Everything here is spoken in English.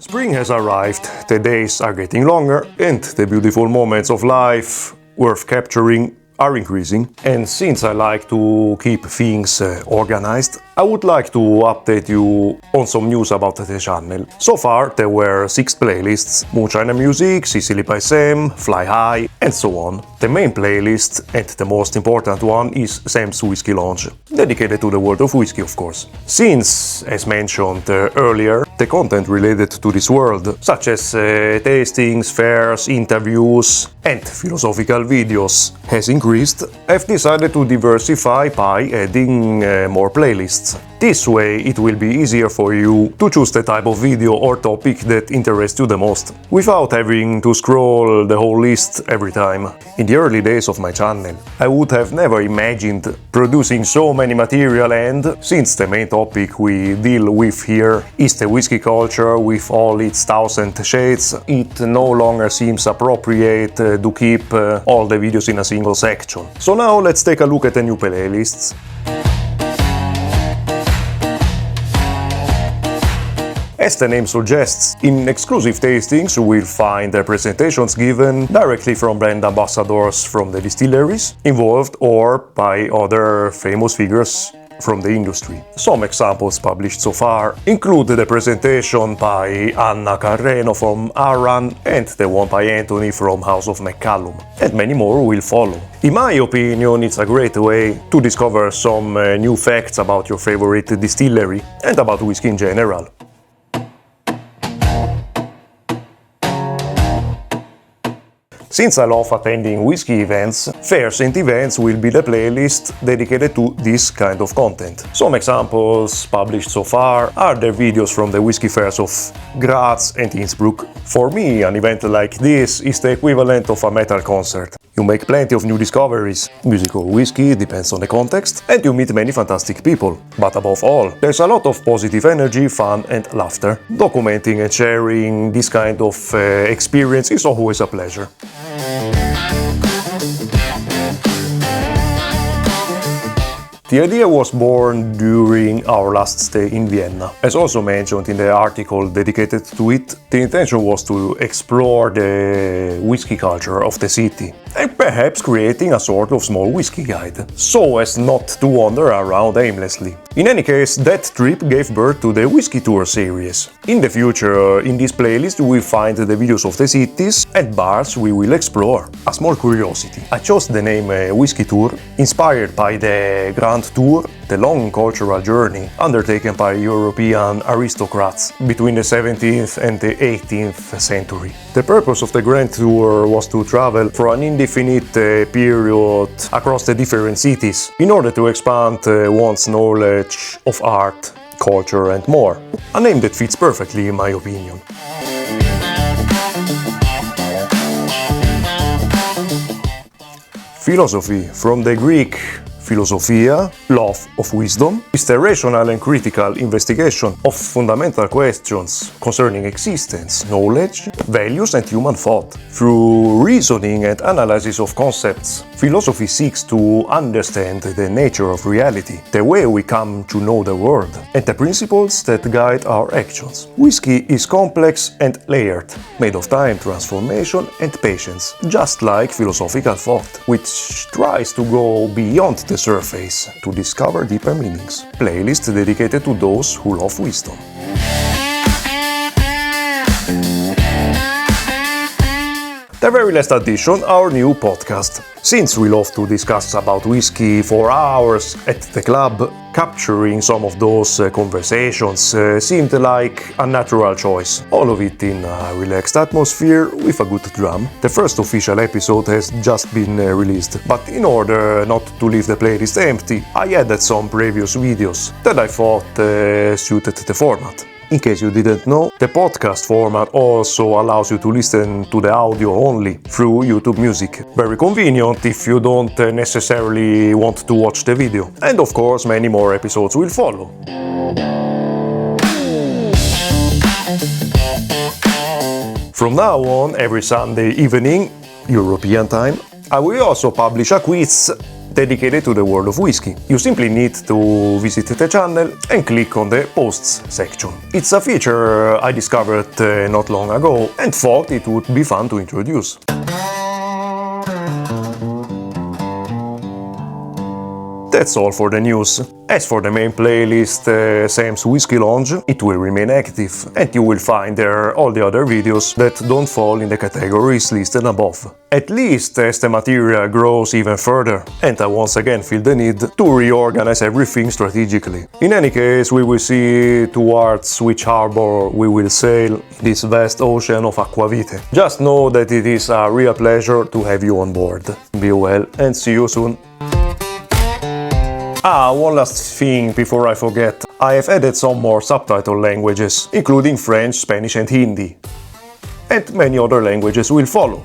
Spring has arrived, the days are getting longer, and the beautiful moments of life worth capturing are increasing. And since I like to keep things organized, I would like to update you on some news about the channel. So far there were 6 playlists: Moonshiner Music, Sicily by Sam, Fly High, and so on. The main playlist, and the most important one, is Sam's Whisky Lounge, dedicated to the world of whiskey, of course. Since, as mentioned earlier, the content related to this world, such as tastings, fairs, interviews, and philosophical videos, has increased, I've decided to diversify by adding more playlists. This way it will be easier for you to choose the type of video or topic that interests you the most, without having to scroll the whole list every time. In the early days of my channel, I would have never imagined producing so many material, and since the main topic we deal with here is the whiskey culture with all its 1000 shades, it no longer seems appropriate to keep all the videos in a single section. So now let's take a look at the new playlists. As the name suggests, in exclusive tastings you will find the presentations given directly from brand ambassadors from the distilleries involved or by other famous figures from the industry. Some examples published so far include the presentation by Anna Carreno from Arran and the one by Anthony from House of Macallum, and many more will follow. In my opinion, it's a great way to discover some new facts about your favorite distillery and about whiskey in general. Since I love attending whiskey events, fairs and events will be the playlist dedicated to this kind of content. Some examples published so far are the videos from the whiskey fairs of Graz and Innsbruck. For me, an event like this is the equivalent of a metal concert. You make plenty of new discoveries, music or whiskey, depends on the context, and you meet many fantastic people. But above all, there's a lot of positive energy, fun and laughter. Documenting and sharing this kind of experience is always a pleasure. The idea was born during our last stay in Vienna. As also mentioned in the article dedicated to it, the intention was to explore the whiskey culture of the city and perhaps creating a sort of small whiskey guide, so as not to wander around aimlessly. In any case, that trip gave birth to the Whisky Tour series. In the future, in this playlist you will find the videos of the cities and bars we will explore. A small curiosity: I chose the name Whisky Tour inspired by the Grand Tour, the long cultural journey undertaken by European aristocrats between the 17th and the 18th century. The purpose of the Grand Tour was to travel for an indefinite period across the different cities in order to expand one's knowledge of art, culture and more. A name that fits perfectly in my opinion. Philosophy, from the Greek philosophia, love of wisdom, is the rational and critical investigation of fundamental questions concerning existence, knowledge, values and human thought. Through reasoning and analysis of concepts, philosophy seeks to understand the nature of reality, the way we come to know the world, and the principles that guide our actions. Whiskey is complex and layered, made of time, transformation and patience, just like philosophical thought, which tries to go beyond the surface to discover deeper meanings. Playlist dedicated to those who love wisdom. The very last addition, our new podcast. Since we love to discuss about whiskey for hours at the club, capturing some of those conversations seemed like a natural choice. All of it in a relaxed atmosphere with a good dram. The first official episode has just been released, but in order not to leave the playlist empty, I added some previous videos that I thought suited the format. In case you didn't know, the podcast format also allows you to listen to the audio only through YouTube Music. Very convenient if you don't necessarily want to watch the video. And of course, many more episodes will follow. From now on, every Sunday evening, European time, I will also publish a quiz dedicated to the world of whiskey. You simply need to visit the channel and click on the posts section. It's a feature I discovered not long ago and thought it would be fun to introduce. That's all for the news. As for the main playlist, Sam's Whiskey Lounge, it will remain active, and you will find there all the other videos that don't fall in the categories listed above. At least as the material grows even further, and I once again feel the need to reorganize everything strategically. In any case, we will see towards which harbor we will sail in this vast ocean of aquavite. Just know that it is a real pleasure to have you on board. Be well and see you soon. One last thing before I forget. I have added some more subtitle languages, including French, Spanish and Hindi. And many other languages will follow.